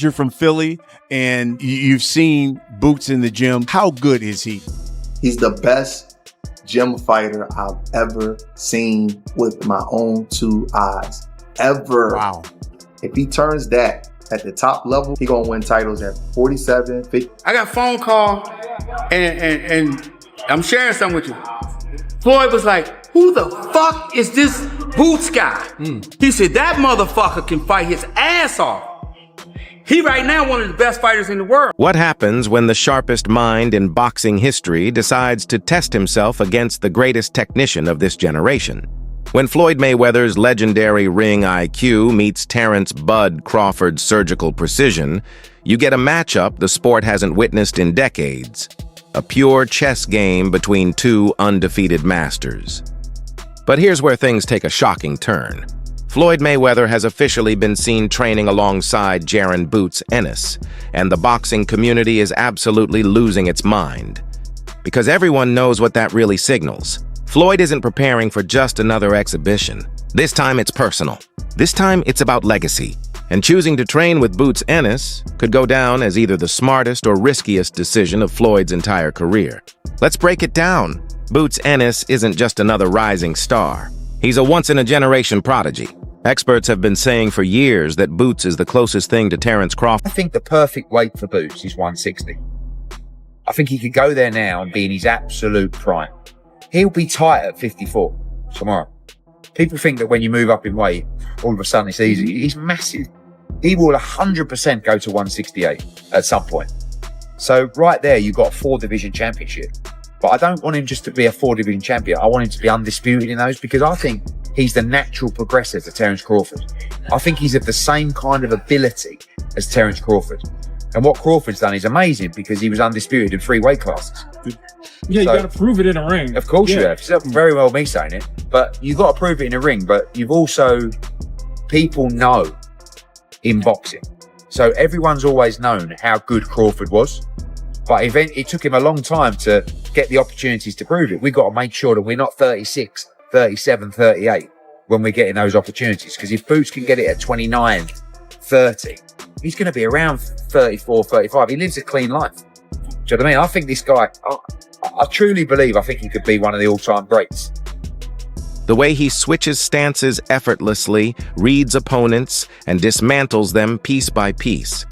You're from Philly, and you've seen Boots in the gym. How good is he? He's the best gym fighter I've ever seen with my own two eyes. Ever. Wow. If he turns that at the top level, he gonna win titles at 47, 50. I got a phone call, and I'm sharing something with you. Floyd was like, who the fuck is this Boots guy? He said, that motherfucker can fight his ass off. He right now one of the best fighters in the world. What happens when the sharpest mind in boxing history decides to test himself against the greatest technician of this generation? When Floyd Mayweather's legendary ring IQ meets Terence "Bud" Crawford's surgical precision, you get a matchup the sport hasn't witnessed in decades. A pure chess game between two undefeated masters. But here's where things take a shocking turn. Floyd Mayweather has officially been seen training alongside Jaron "Boots" Ennis, and the boxing community is absolutely losing its mind. Because everyone knows what that really signals. Floyd isn't preparing for just another exhibition. This time it's personal. This time it's about legacy. And choosing to train with Boots Ennis could go down as either the smartest or riskiest decision of Floyd's entire career. Let's break it down. Boots Ennis isn't just another rising star. He's a once-in-a-generation prodigy. Experts have been saying for years that Boots is the closest thing to Terence Crawford. I think the perfect weight for Boots is 160. I think he could go there now and be in his absolute prime. He'll be tight at 54 tomorrow. People think that when you move up in weight, all of a sudden it's easy. He's massive. He will 100% go to 168 at some point. So right there, you've got a 4-division championship. But I don't want him just to be a 4-division champion. I want him to be undisputed in those because I think he's the natural progressor to Terence Crawford. I think he's of the same kind of ability as Terence Crawford. And what Crawford's done is amazing because he was undisputed in 3 weight classes. Yeah, you got to prove it in a ring. Of course you have. It's very well me saying it. But you've got to prove it in a ring. But you've also, people know in boxing. So everyone's always known how good Crawford was. But it took him a long time to get the opportunities to prove it. We've got to make sure that we're not 36, 37, 38 when we're getting those opportunities. Because if Boots can get it at 29, 30, he's going to be around 34, 35. He lives a clean life. Do you know what I mean? I think this guy, I truly believe, I think he could be one of the all-time greats. The way he switches stances effortlessly, reads opponents, and dismantles them piece by piece.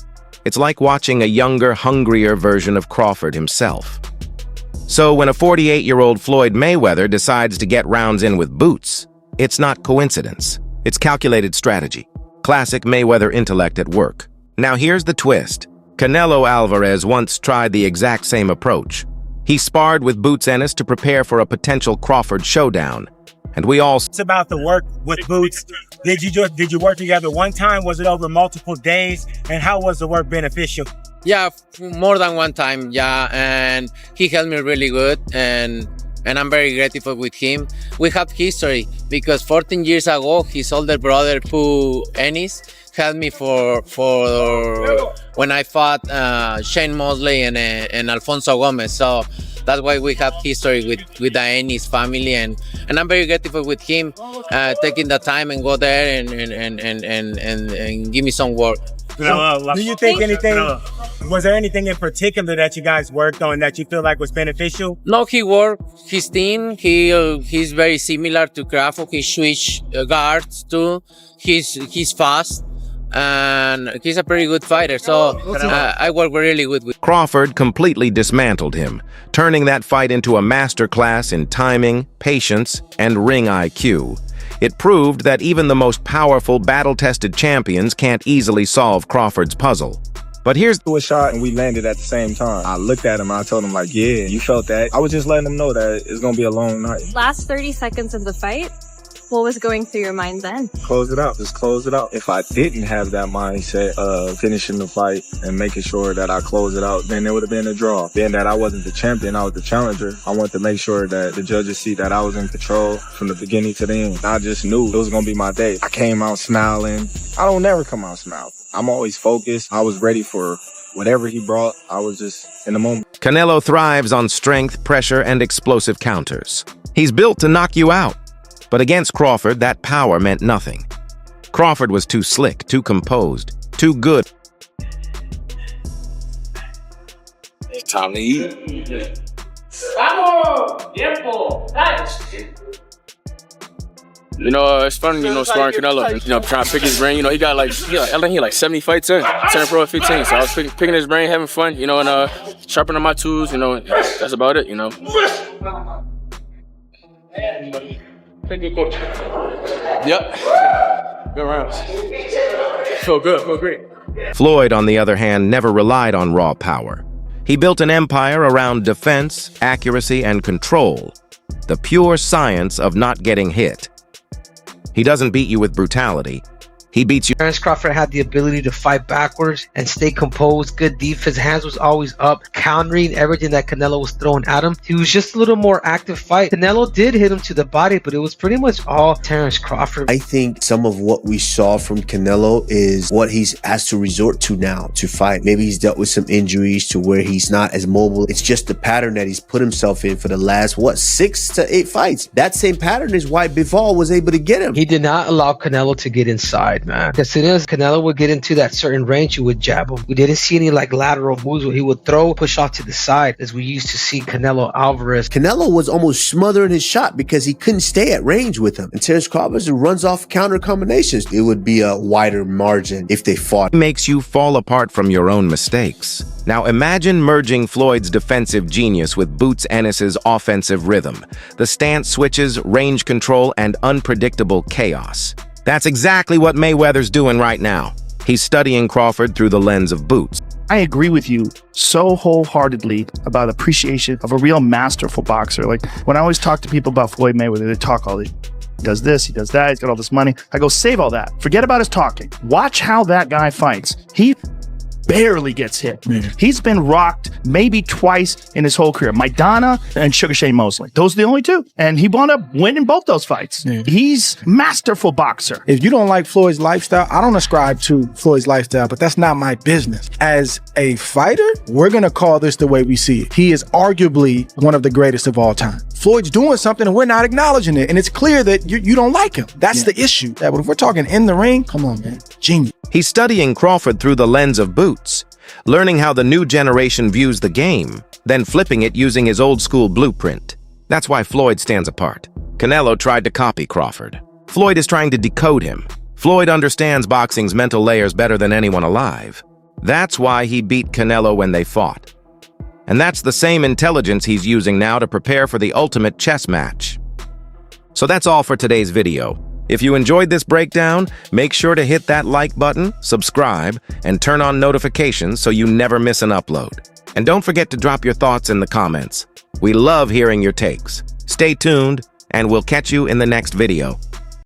It's like watching a younger, hungrier version of Crawford himself. So when a 48-year-old Floyd Mayweather decides to get rounds in with Boots, it's not coincidence. It's calculated strategy. Classic Mayweather intellect at work. Now here's the twist. Canelo Alvarez once tried the exact same approach. He sparred with Boots Ennis to prepare for a potential Crawford showdown. And we all... It's about the work with Boots. Did you work together one time? Was it over multiple days? And how was the work beneficial? Yeah, more than one time, yeah. And he helped me really good. And I'm very grateful with him. We have history because 14 years ago, his older brother, Ennis, helped me for when I fought Shane Mosley and Alfonso Gomez. So that's why we have history with the Ennis family, and I'm very grateful with him taking the time and go there and give me some work. Do you think anything? Was there anything in particular that you guys worked on that you feel like was beneficial? No, he worked his team. He's very similar to Crawford. He switched guards too. He's fast. And he's a pretty good fighter, so I work really good with Crawford completely dismantled him, turning that fight into a masterclass in timing, patience, and ring IQ. It proved that even the most powerful, battle-tested champions can't easily solve Crawford's puzzle. But here's a shot, and we landed at the same time. I looked at him, I told him, like, yeah, you felt that. I was just letting him know that it's gonna be a long night. Last 30 seconds of the fight, what was going through your mind then? Close it out. Just close it out. If I didn't have that mindset of finishing the fight and making sure that I close it out, then it would have been a draw. Being that I wasn't the champion, I was the challenger. I wanted to make sure that the judges see that I was in control from the beginning to the end. I just knew it was going to be my day. I came out smiling. I don't never come out smiling. I'm always focused. I was ready for whatever he brought. I was just in the moment. Canelo thrives on strength, pressure, and explosive counters. He's built to knock you out. But against Crawford, that power meant nothing. Crawford was too slick, too composed, too good. Time to eat. You know, it's fun, you know, sparring Canelo. You know, trying to pick his brain. You know, he got I think he like 70 fights in. Terence Crawford 15. So I was picking his brain, having fun, you know, and sharpening my tools, you know, that's about it, you know. Thank you, coach. Yep. Good rounds. Feel good, feel great. Floyd, on the other hand, never relied on raw power. He built an empire around defense, accuracy, and control. The pure science of not getting hit. He doesn't beat you with brutality. He beats you. Terence Crawford had the ability to fight backwards and stay composed, good defense, hands was always up, countering everything that Canelo was throwing at him. He was just a little more active fight. Canelo did hit him to the body, but it was pretty much all Terence Crawford. I think some of what we saw from Canelo is what he's asked to resort to now to fight. Maybe he's dealt with some injuries to where he's not as mobile. It's just the pattern that he's put himself in for the last, 6 to 8 fights. That same pattern is why Bivol was able to get him. He did not allow Canelo to get inside, man. As soon as Canelo would get into that certain range, you would jab him. We didn't see any like lateral moves where he would throw, push off to the side, as we used to see Canelo Alvarez. Canelo was almost smothering his shot because he couldn't stay at range with him. And Terence Crawford runs off counter combinations. It would be a wider margin if they fought. It makes you fall apart from your own mistakes. Now imagine merging Floyd's defensive genius with Boots Ennis's offensive rhythm, the stance switches, range control, and unpredictable chaos. That's exactly what Mayweather's doing right now. He's studying Crawford through the lens of Boots. I agree with you so wholeheartedly about appreciation of a real masterful boxer. Like when I always talk to people about Floyd Mayweather, they talk all this. He does this, he does that, he's got all this money. I go, save all that. Forget about his talking. Watch how that guy fights. He barely gets hit. He's been rocked maybe twice in his whole career. Maidana and Sugar Shane Mosley. Those are the only two. And he wound up winning both those fights. He's masterful boxer. If you don't like Floyd's lifestyle, I don't ascribe to Floyd's lifestyle, but that's not my business. As a fighter, we're going to call this the way we see it. He is arguably one of the greatest of all time. Floyd's doing something and we're not acknowledging it. And it's clear that you don't like him. That's the issue. But if we're talking in the ring, come on, man. Genius. He's studying Crawford through the lens of Boots, learning how the new generation views the game, then flipping it using his old-school blueprint. That's why Floyd stands apart. Canelo tried to copy Crawford. Floyd is trying to decode him. Floyd understands boxing's mental layers better than anyone alive. That's why he beat Canelo when they fought. And that's the same intelligence he's using now to prepare for the ultimate chess match. So that's all for today's video. If you enjoyed this breakdown, make sure to hit that like button, subscribe, and turn on notifications so you never miss an upload. And don't forget to drop your thoughts in the comments. We love hearing your takes. Stay tuned, and we'll catch you in the next video.